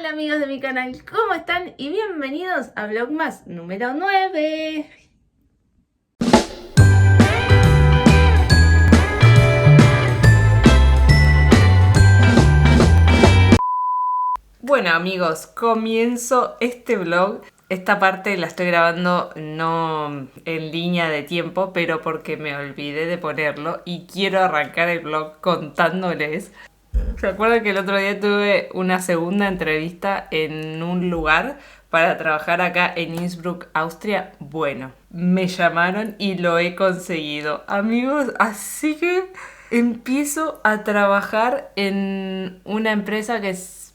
Hola amigos de mi canal, ¿cómo están? Y bienvenidos a Vlogmas número 9. Bueno amigos, comienzo este vlog. Esta parte la estoy grabando no en línea de tiempo, pero porque me olvidé de ponerlo y quiero arrancar el vlog contándoles. ¿Se acuerdan que el otro día tuve una segunda entrevista en un lugar para trabajar acá en Innsbruck, Austria? Bueno, me llamaron y lo he conseguido, amigos, así que empiezo a trabajar en una empresa que es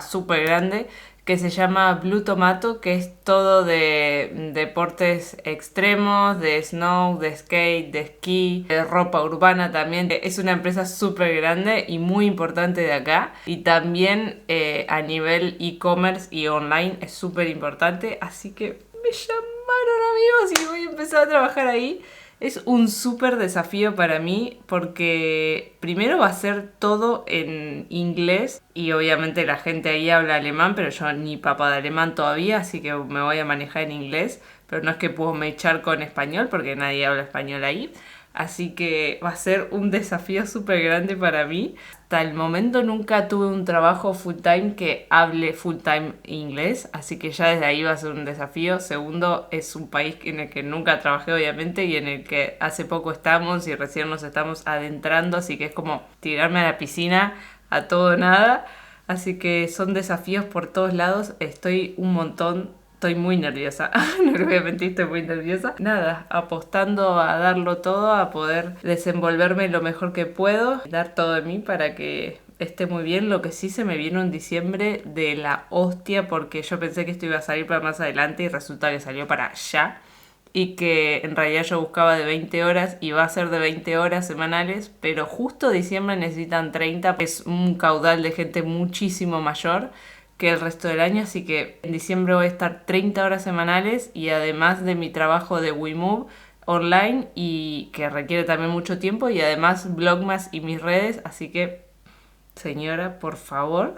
súper grande, que se llama Blue Tomato, que es todo de deportes extremos, de snow, de skate, de esquí, de ropa urbana también. Es una empresa súper grande y muy importante de acá. Y también a nivel e-commerce y online es súper importante. Así que me llamaron, amigos, y voy a empezar a trabajar ahí. Es un súper desafío para mí porque primero va a ser todo en inglés y obviamente la gente ahí habla alemán, pero yo ni papa de alemán todavía, así que me voy a manejar en inglés, pero no es que puedo mechar con español porque nadie habla español ahí. Así que va a ser un desafío súper grande para mí. Hasta el momento nunca tuve un trabajo full time que hable full time inglés, así que ya desde ahí va a ser un desafío. Segundo, es un país en el que nunca trabajé obviamente y en el que hace poco estamos y recién nos estamos adentrando, así que es como tirarme a la piscina a todo o nada. Así que son desafíos por todos lados. Estoy muy nerviosa, no les voy a mentir, estoy muy nerviosa. Nada, apostando a darlo todo, a poder desenvolverme lo mejor que puedo, dar todo de mí para que esté muy bien. Lo que sí se me vino en diciembre de la hostia, porque yo pensé que esto iba a salir para más adelante y resulta que salió para ya. Y que en realidad yo buscaba de 20 horas y va a ser de 20 horas semanales, pero justo diciembre necesitan 30, es un caudal de gente muchísimo mayor que el resto del año, así que en diciembre voy a estar 30 horas semanales y además de mi trabajo de WeMove online y que requiere también mucho tiempo y además Vlogmas y mis redes, así que señora, por favor.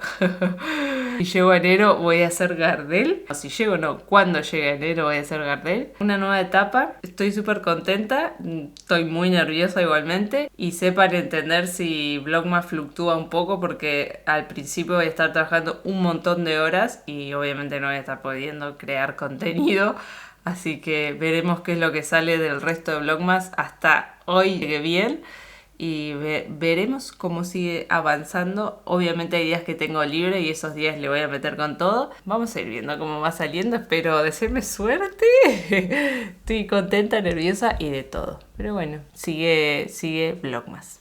Si llego a enero voy a ser Gardel. Si llego no, cuando llegue a enero voy a ser Gardel. Una nueva etapa, estoy súper contenta, estoy muy nerviosa igualmente y sepan entender si Vlogmas fluctúa un poco porque al principio voy a estar trabajando un montón de horas y obviamente no voy a estar pudiendo crear contenido. Así que veremos qué es lo que sale del resto de Vlogmas hasta hoy, llegue bien. Y veremos cómo sigue avanzando. Obviamente hay días que tengo libre y esos días le voy a meter con todo. Vamos a ir viendo cómo va saliendo. Espero desearme suerte. Estoy contenta, nerviosa y de todo. Pero bueno, sigue Vlogmas.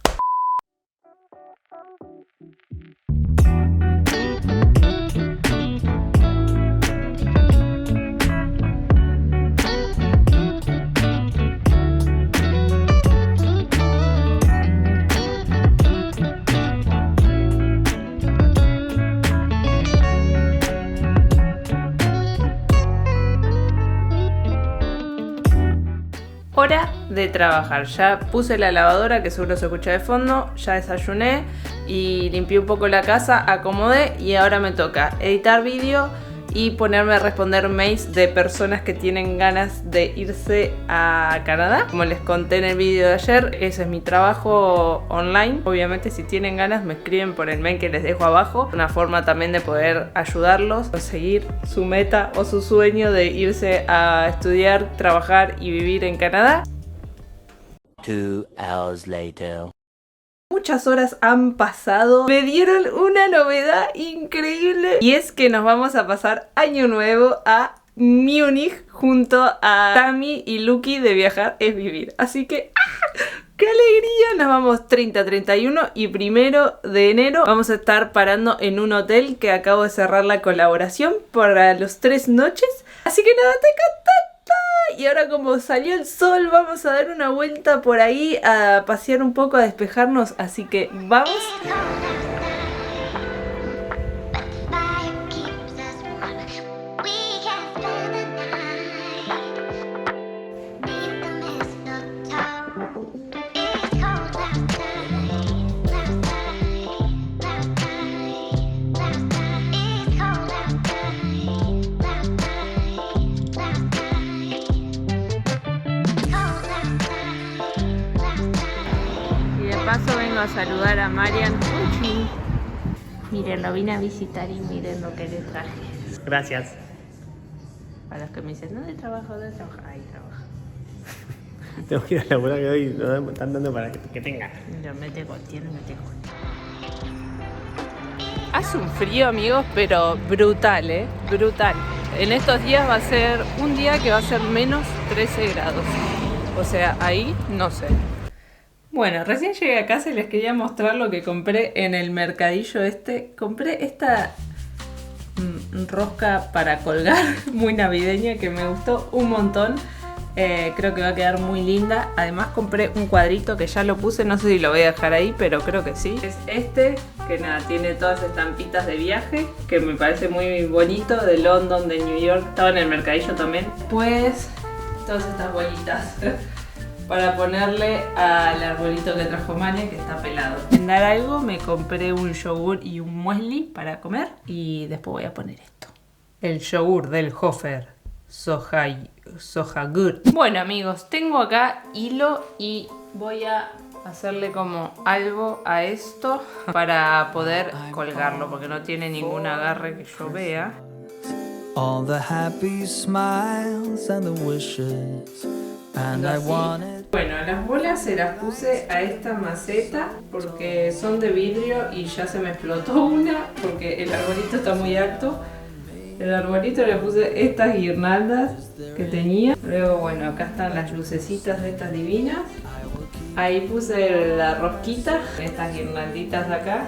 Hora de trabajar. Ya puse la lavadora, que seguro se escucha de fondo, ya desayuné y limpié un poco la casa, acomodé y ahora me toca editar vídeo y ponerme a responder mails de personas que tienen ganas de irse a Canadá. Como les conté en el vídeo de ayer, ese es mi trabajo online. Obviamente si tienen ganas me escriben por el mail que les dejo abajo. Una forma también de poder ayudarlos a conseguir su meta o su sueño de irse a estudiar, trabajar y vivir en Canadá. 2 hours later. Muchas horas han pasado, me dieron una novedad increíble y es que nos vamos a pasar año nuevo a Múnich junto a Tami y Lucky de Viajar es Vivir. Así que ¡qué alegría! Nos vamos 30, 31 y 1 de enero vamos a estar parando en un hotel que acabo de cerrar la colaboración para los 3 noches. Así que nada, te contenta. Y ahora como salió el sol vamos a dar una vuelta por ahí a pasear un poco, a despejarnos. Así que vamos. a saludar a Marian. Uy. Miren, lo vine a visitar y miren lo que le traje. Gracias. Para los que me dicen, ¿dónde trabajo? Ahí trabajo. Tengo que ir a laburar que hoy nos están dando para que tenga. Lo mete con tiene, mete con. Hace un frío, amigos, pero brutal, brutal. En estos días va a ser un día que va a ser menos 13 grados. O sea, ahí no sé. Bueno, recién llegué a casa y les quería mostrar lo que compré en el mercadillo este. Compré esta rosca para colgar, muy navideña, que me gustó un montón. Creo que va a quedar muy linda. Además compré un cuadrito que ya lo puse, no sé si lo voy a dejar ahí, pero creo que sí. Es este, que nada, tiene todas estampitas de viaje, que me parece muy bonito, de London, de New York. Estaba en el mercadillo también. Pues todas estas bolitas para ponerle al arbolito que trajo Mane, que está pelado. En dar algo me compré un yogur y un muesli para comer, y después voy a poner esto. El yogur del Hofer Soja Good. Bueno, amigos, tengo acá hilo y voy a hacerle como algo a esto para poder colgarlo, porque no tiene ningún agarre que yo vea. All the happy smiles and the wishes, and I wanted. Bueno, las bolas se las puse a esta maceta porque son de vidrio y ya se me explotó una porque el arbolito está muy alto. El arbolito le puse estas guirnaldas que tenía. Luego, bueno, acá están las lucecitas de estas divinas. Ahí puse la rosquita, estas guirnalditas de acá.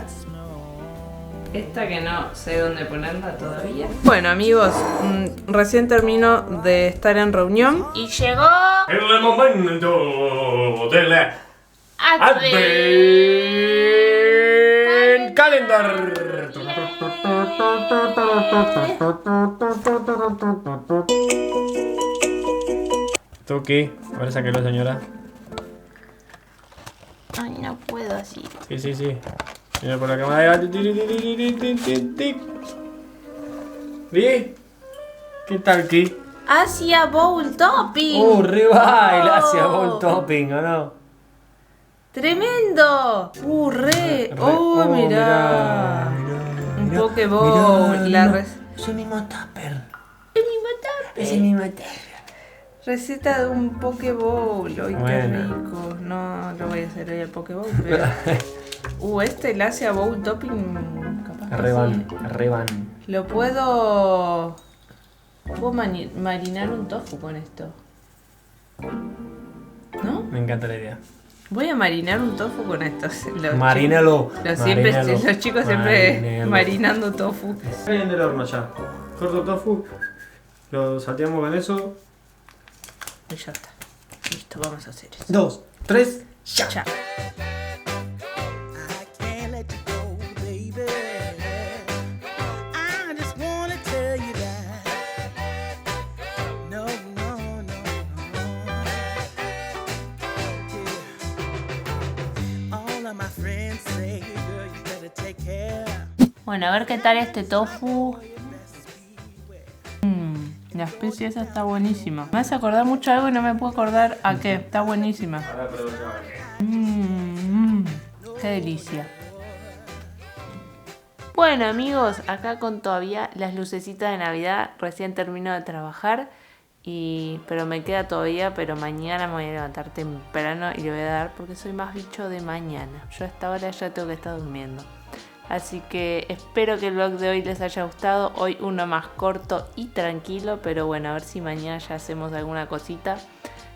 Esta que no sé dónde ponerla todavía. Bueno, amigos, recién termino de estar en reunión y llegó El momento de la Advent Calendar. Toque, ahora sáquelo, señora. Ay, no puedo así. Sí. Señora, por la cámara. ¿Vi? ¿Qué tal, Ki? Hacia bowl topping. Re baila hacia bowl topping, ¿o no? ¡Tremendo! Mirá. Un Pokéball. Es el mismo tupper. Es el mismo tupper. Receta de un Pokéball. ¡Ay, qué rico! No lo voy a hacer hoy el Pokéball, pero... el Asia Bowl Topping... Capaz que Reban. Lo puedo... ¿Puedo marinar un tofu con esto? ¿No? Me encanta la idea. Voy a marinar un tofu con esto. Marínalo. Los chicos siempre marinando tofu. Vienen del horno ya. Corto tofu. Lo salteamos con eso. Y ya está. Listo, vamos a hacer eso. 2, 3, ya. Chao. Bueno, a ver qué tal este tofu. La especie esa está buenísima. Me hace acordar mucho a algo y no me puedo acordar a qué. Está buenísima. Qué delicia. Bueno, amigos, acá con todavía las lucecitas de Navidad. Recién termino de trabajar. Pero me queda todavía, pero mañana me voy a levantar temprano y le voy a dar porque soy más bicho de mañana. Yo a esta hora ya tengo que estar durmiendo. Así que espero que el vlog de hoy les haya gustado. Hoy uno más corto y tranquilo, pero bueno, a ver si mañana ya hacemos alguna cosita.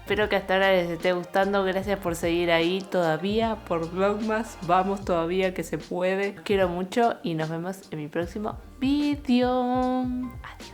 Espero que hasta ahora les esté gustando. Gracias por seguir ahí todavía por Vlogmas. Vamos todavía que se puede. Los quiero mucho y nos vemos en mi próximo video. Adiós.